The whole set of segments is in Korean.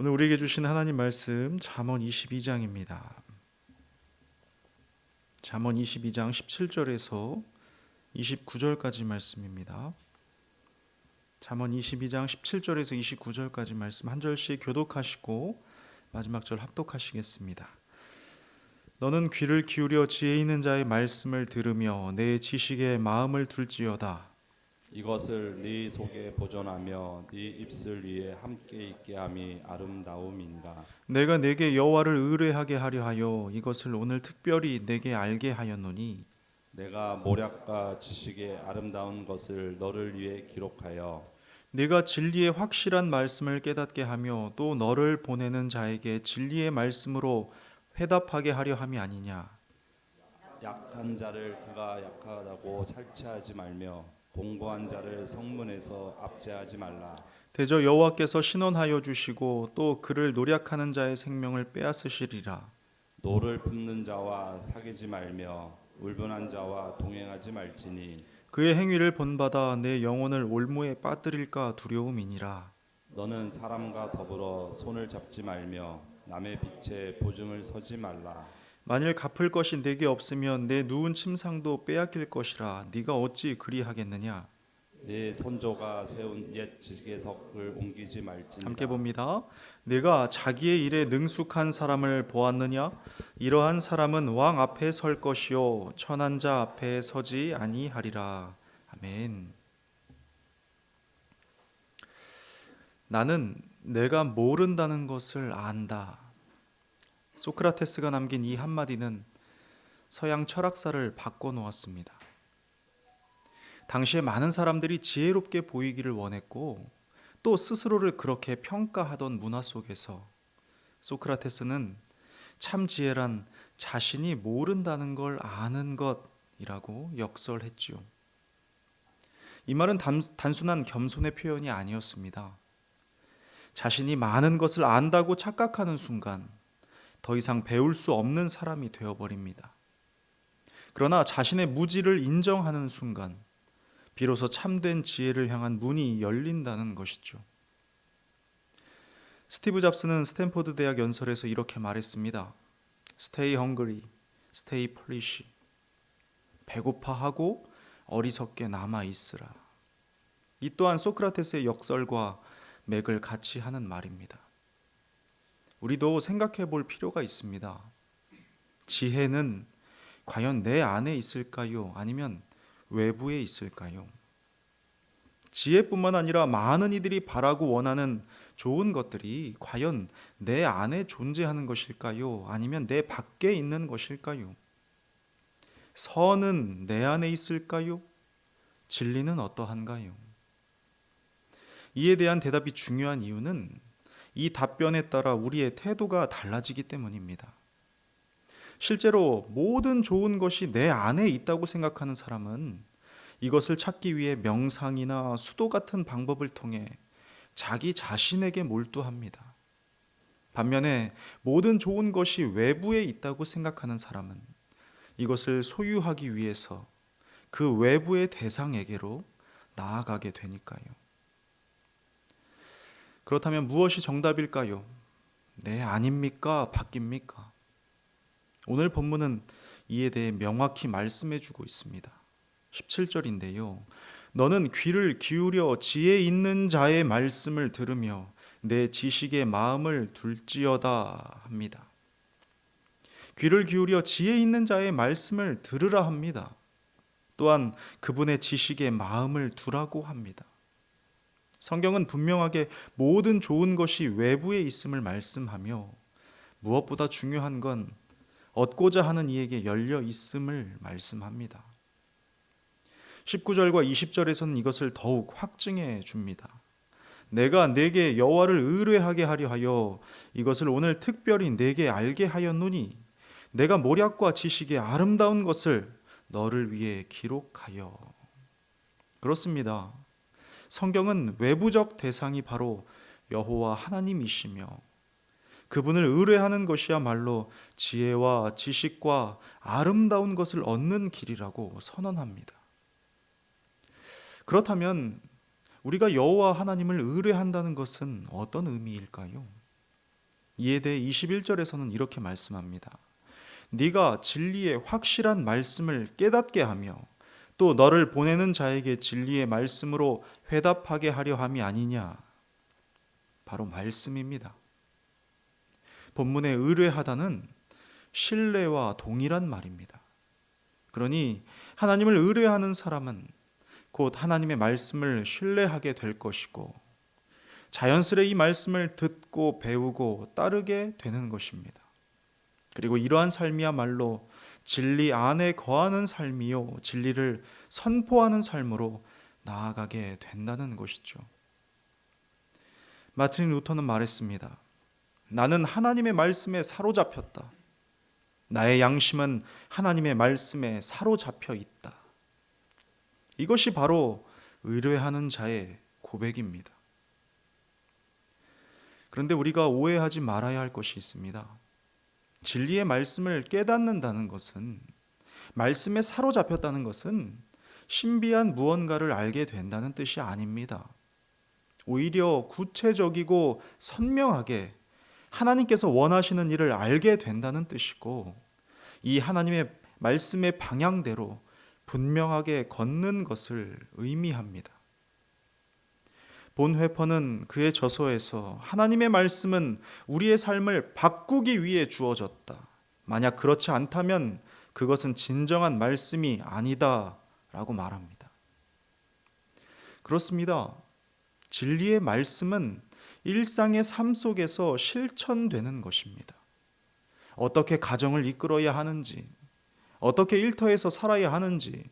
오늘 우리에게 주신 하나님 말씀 잠언 22장입니다. 잠언 22장 17절에서 29절까지 말씀입니다. 잠언 22장 17절에서 29절까지 말씀 한 절씩 교독하시고 마지막 절 합독하시겠습니다. 너는 귀를 기울여 지혜 있는 자의 말씀을 들으며 내 지식에 마음을 둘지어다. 이것을 네 속에 보존하며 네 입술 위에 함께 있게 함이 아름다움이니라. 내가 내게 여호와를 의뢰하게 하려 하여 이것을 오늘 특별히 내게 알게 하였노니 내가 모략과 지식의 아름다운 것을 너를 위해 기록하여 네가 진리의 확실한 말씀을 깨닫게 하며 또 너를 보내는 자에게 진리의 말씀으로 회답하게 하려 함이 아니냐. 약한 자를 그가 약하다고 살취하지 말며 공고한 자를 성문에서 압제하지 말라. 대저 여호와께서 신원하여 주시고 또 그를 노략하는 자의 생명을 빼앗으시리라. 노를 품는 자와 사귀지 말며 울분한 자와 동행하지 말지니 그의 행위를 본받아 내 영혼을 올무에 빠뜨릴까 두려움이니라. 너는 사람과 더불어 손을 잡지 말며 남의 빛에 보증을 서지 말라. 만일 갚을 것이 내게 없으면 내 누운 침상도 빼앗길 것이라. 네가 어찌 그리하겠느냐. 네 선조가 세운 옛 지식의석을 옮기지 말지니라. 함께 봅니다. 내가 자기의 일에 능숙한 사람을 보았느냐? 이러한 사람은 왕 앞에 설 것이요 천한 자 앞에 서지 아니하리라. 아멘. 나는 내가 모른다는 것을 안다. 소크라테스가 남긴 이 한마디는 서양 철학사를 바꿔놓았습니다. 당시에 많은 사람들이 지혜롭게 보이기를 원했고 또 스스로를 그렇게 평가하던 문화 속에서 소크라테스는 참 지혜란 자신이 모른다는 걸 아는 것이라고 역설했지요. 이 말은 단순한 겸손의 표현이 아니었습니다. 자신이 많은 것을 안다고 착각하는 순간 더 이상 배울 수 없는 사람이 되어버립니다. 그러나 자신의 무지를 인정하는 순간 비로소 참된 지혜를 향한 문이 열린다는 것이죠. 스티브 잡스는 스탠포드 대학 연설에서 이렇게 말했습니다. Stay hungry, stay foolish. 배고파하고 어리석게 남아 있으라. 이 또한 소크라테스의 역설과 맥을 같이 하는 말입니다. 우리도 생각해 볼 필요가 있습니다. 지혜는 과연 내 안에 있을까요? 아니면 외부에 있을까요? 지혜뿐만 아니라 많은 이들이 바라고 원하는 좋은 것들이 과연 내 안에 존재하는 것일까요? 아니면 내 밖에 있는 것일까요? 선은 내 안에 있을까요? 진리는 어떠한가요? 이에 대한 대답이 중요한 이유는 이 답변에 따라 우리의 태도가 달라지기 때문입니다. 실제로 모든 좋은 것이 내 안에 있다고 생각하는 사람은 이것을 찾기 위해 명상이나 수도 같은 방법을 통해 자기 자신에게 몰두합니다. 반면에 모든 좋은 것이 외부에 있다고 생각하는 사람은 이것을 소유하기 위해서 그 외부의 대상에게로 나아가게 되니까요. 그렇다면 무엇이 정답일까요? 네, 아닙니까? 바뀝니까? 오늘 본문은 이에 대해 명확히 말씀해 주고 있습니다. 17절인데요. 너는 귀를 기울여 지혜 있는 자의 말씀을 들으며 내 지식의 마음을 둘지어다 합니다. 귀를 기울여 지혜 있는 자의 말씀을 들으라 합니다. 또한 그분의 지식의 마음을 두라고 합니다. 성경은 분명하게 모든 좋은 것이 외부에 있음을 말씀하며 무엇보다 중요한 건 얻고자 하는 이에게 열려 있음을 말씀합니다. 19절과 20절에서는 이것을 더욱 확증해 줍니다. 내가 내게 여호와를 의뢰하게 하려 하여 이것을 오늘 특별히 내게 알게 하였노니 내가 모략과 지식의 아름다운 것을 너를 위해 기록하여. 그렇습니다. 성경은 외부적 대상이 바로 여호와 하나님이시며 그분을 의뢰하는 것이야말로 지혜와 지식과 아름다운 것을 얻는 길이라고 선언합니다. 그렇다면 우리가 여호와 하나님을 의뢰한다는 것은 어떤 의미일까요? 이에 대해 21절에서는 이렇게 말씀합니다. 네가 진리의 확실한 말씀을 깨닫게 하며 또 너를 보내는 자에게 진리의 말씀으로 회답하게 하려 함이 아니냐. 바로 말씀입니다. 본문의 의뢰하다는 신뢰와 동일한 말입니다. 그러니 하나님을 의뢰하는 사람은 곧 하나님의 말씀을 신뢰하게 될 것이고 자연스레 이 말씀을 듣고 배우고 따르게 되는 것입니다. 그리고 이러한 삶이야말로 진리 안에 거하는 삶이요 진리를 선포하는 삶으로 나아가게 된다는 것이죠. 마틴 루터는 말했습니다. 나는 하나님의 말씀에 사로잡혔다. 나의 양심은 하나님의 말씀에 사로잡혀 있다. 이것이 바로 의뢰하는 자의 고백입니다. 그런데 우리가 오해하지 말아야 할 것이 있습니다. 진리의 말씀을 깨닫는다는 것은, 말씀에 사로잡혔다는 것은 신비한 무언가를 알게 된다는 뜻이 아닙니다. 오히려 구체적이고 선명하게 하나님께서 원하시는 일을 알게 된다는 뜻이고, 이 하나님의 말씀의 방향대로 분명하게 걷는 것을 의미합니다. 본 회퍼는 그의 저서에서 하나님의 말씀은 우리의 삶을 바꾸기 위해 주어졌다. 만약 그렇지 않다면 그것은 진정한 말씀이 아니다 라고 말합니다. 그렇습니다. 진리의 말씀은 일상의 삶 속에서 실천되는 것입니다. 어떻게 가정을 이끌어야 하는지, 어떻게 일터에서 살아야 하는지,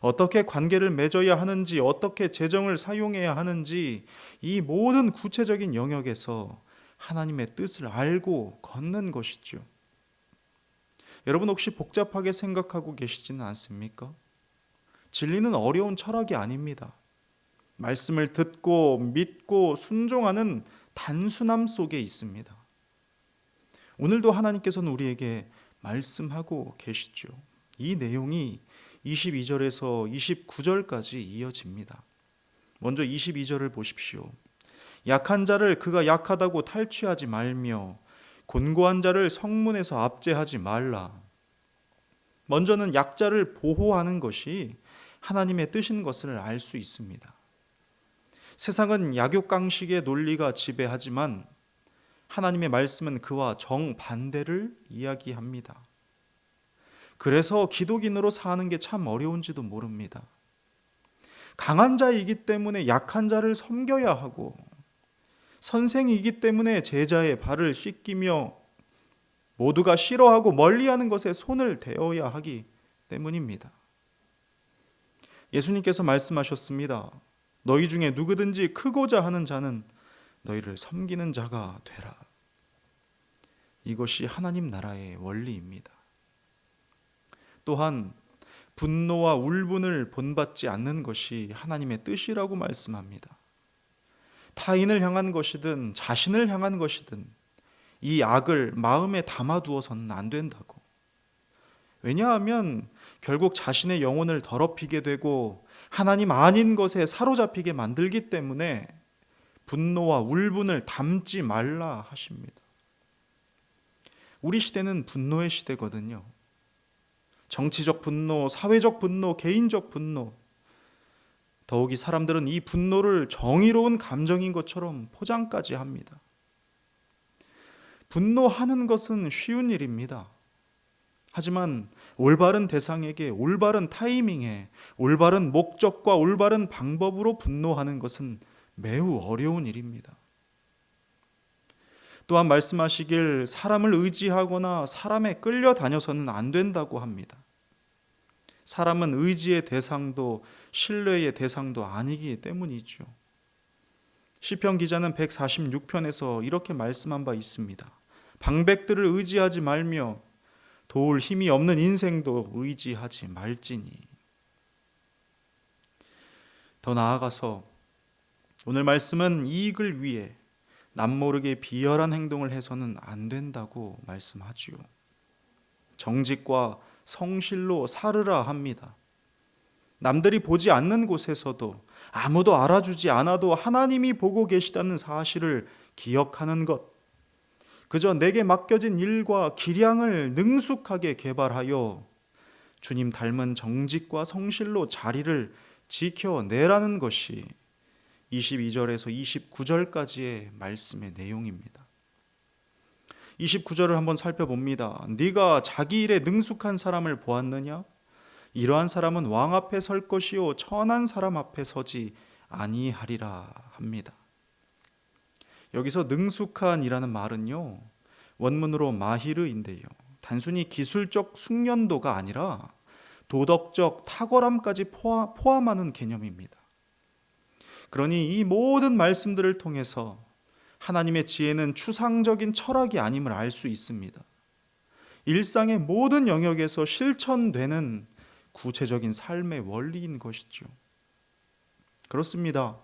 어떻게 관계를 맺어야 하는지, 어떻게 재정을 사용해야 하는지, 이 모든 구체적인 영역에서 하나님의 뜻을 알고 걷는 것이죠. 여러분 혹시 복잡하게 생각하고 계시지는 않습니까? 진리는 어려운 철학이 아닙니다. 말씀을 듣고 믿고 순종하는 단순함 속에 있습니다. 오늘도 하나님께서는 우리에게 말씀하고 계시죠. 이 내용이 22절에서 29절까지 이어집니다. 먼저 22절을 보십시오. 약한 자를 그가 약하다고 탈취하지 말며 곤고한 자를 성문에서 압제하지 말라. 먼저는 약자를 보호하는 것이 하나님의 뜻인 것을 알 수 있습니다. 세상은 약육강식의 논리가 지배하지만 하나님의 말씀은 그와 정반대를 이야기합니다. 그래서 기독인으로 사는 게 참 어려운지도 모릅니다. 강한 자이기 때문에 약한 자를 섬겨야 하고, 선생이기 때문에 제자의 발을 씻기며 모두가 싫어하고 멀리하는 것에 손을 대어야 하기 때문입니다. 예수님께서 말씀하셨습니다. 너희 중에 누구든지 크고자 하는 자는 너희를 섬기는 자가 되라. 이것이 하나님 나라의 원리입니다. 또한 분노와 울분을 본받지 않는 것이 하나님의 뜻이라고 말씀합니다. 타인을 향한 것이든 자신을 향한 것이든 이 악을 마음에 담아두어서는 안 된다고. 왜냐하면 결국 자신의 영혼을 더럽히게 되고 하나님 아닌 것에 사로잡히게 만들기 때문에 분노와 울분을 담지 말라 하십니다. 우리 시대는 분노의 시대거든요. 정치적 분노, 사회적 분노, 개인적 분노. 더욱이 사람들은 이 분노를 정의로운 감정인 것처럼 포장까지 합니다. 분노하는 것은 쉬운 일입니다. 하지만 올바른 대상에게 올바른 타이밍에 올바른 목적과 올바른 방법으로 분노하는 것은 매우 어려운 일입니다. 또한 말씀하시길 사람을 의지하거나 사람에 끌려다녀서는 안 된다고 합니다. 사람은 의지의 대상도 신뢰의 대상도 아니기 때문이죠. 시편 기자는 146편에서 이렇게 말씀한 바 있습니다. 방백들을 의지하지 말며 도울 힘이 없는 인생도 의지하지 말지니. 더 나아가서 오늘 말씀은 이익을 위해 남모르게 비열한 행동을 해서는 안 된다고 말씀하지요. 정직과 성실로 살으라 합니다. 남들이 보지 않는 곳에서도 아무도 알아주지 않아도 하나님이 보고 계시다는 사실을 기억하는 것, 그저 내게 맡겨진 일과 기량을 능숙하게 개발하여 주님 닮은 정직과 성실로 자리를 지켜내라는 것이 22절에서 29절까지의 말씀의 내용입니다. 29절을 한번 살펴봅니다. 네가 자기 일에 능숙한 사람을 보았느냐? 이러한 사람은 왕 앞에 설 것이요 천한 사람 앞에 서지 아니하리라 합니다. 여기서 능숙한이라는 말은요, 원문으로 마히르인데요, 단순히 기술적 숙련도가 아니라 도덕적 탁월함까지 포함하는 개념입니다. 그러니 이 모든 말씀들을 통해서 하나님의 지혜는 추상적인 철학이 아님을 알 수 있습니다. 일상의 모든 영역에서 실천되는 구체적인 삶의 원리인 것이죠. 그렇습니다.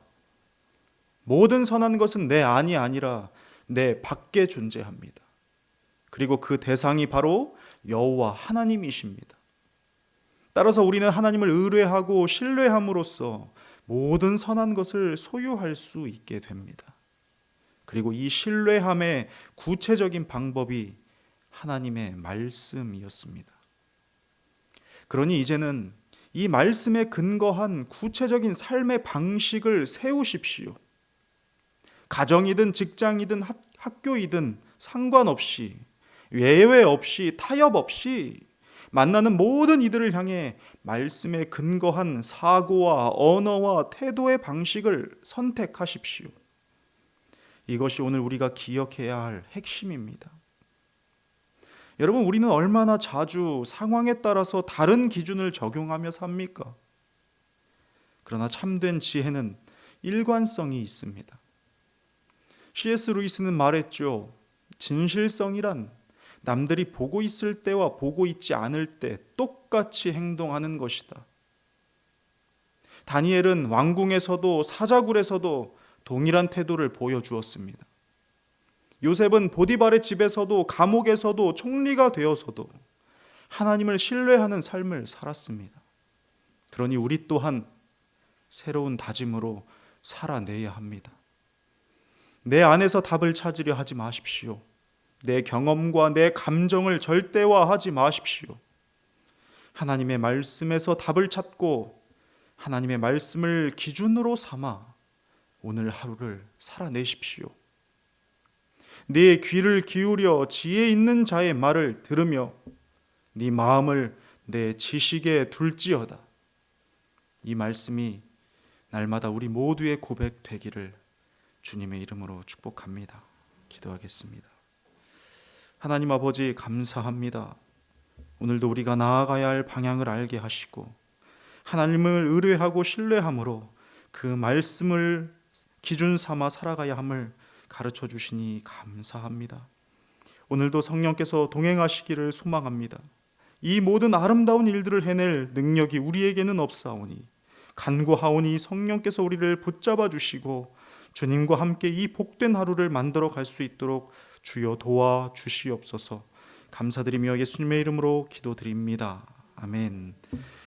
모든 선한 것은 내 안이 아니라 내 밖에 존재합니다. 그리고 그 대상이 바로 여호와 하나님이십니다. 따라서 우리는 하나님을 의뢰하고 신뢰함으로써 모든 선한 것을 소유할 수 있게 됩니다. 그리고 이 신뢰함의 구체적인 방법이 하나님의 말씀이었습니다. 그러니 이제는 이 말씀에 근거한 구체적인 삶의 방식을 세우십시오. 가정이든 직장이든 학교이든 상관없이, 예외 없이, 타협 없이 만나는 모든 이들을 향해 말씀에 근거한 사고와 언어와 태도의 방식을 선택하십시오. 이것이 오늘 우리가 기억해야 할 핵심입니다. 여러분, 우리는 얼마나 자주 상황에 따라서 다른 기준을 적용하며 삽니까? 그러나 참된 지혜는 일관성이 있습니다. C.S. 루이스는 말했죠. 진실성이란 남들이 보고 있을 때와 보고 있지 않을 때 똑같이 행동하는 것이다. 다니엘은 왕궁에서도 사자굴에서도 동일한 태도를 보여주었습니다. 요셉은 보디발의 집에서도 감옥에서도 총리가 되어서도 하나님을 신뢰하는 삶을 살았습니다. 그러니 우리 또한 새로운 다짐으로 살아내야 합니다. 내 안에서 답을 찾으려 하지 마십시오. 내 경험과 내 감정을 절대화하지 마십시오. 하나님의 말씀에서 답을 찾고 하나님의 말씀을 기준으로 삼아 오늘 하루를 살아내십시오. 네 귀를 기울여 지혜 있는 자의 말을 들으며 네 마음을 내 지식에 둘지어다. 이 말씀이 날마다 우리 모두의 고백 되기를 주님의 이름으로 축복합니다. 기도하겠습니다. 하나님 아버지, 감사합니다. 오늘도 우리가 나아가야 할 방향을 알게 하시고 하나님을 의뢰하고 신뢰함으로 그 말씀을 기준 삼아 살아가야 함을 가르쳐 주시니 감사합니다. 오늘도 성령께서 동행하시기를 소망합니다. 이 모든 아름다운 일들을 해낼 능력이 우리에게는 없사오니 간구하오니 성령께서 우리를 붙잡아 주시고 주님과 함께 이 복된 하루를 만들어 갈 수 있도록 주여 도와 주시옵소서. 감사드리며 예수님의 이름으로 기도드립니다. 아멘.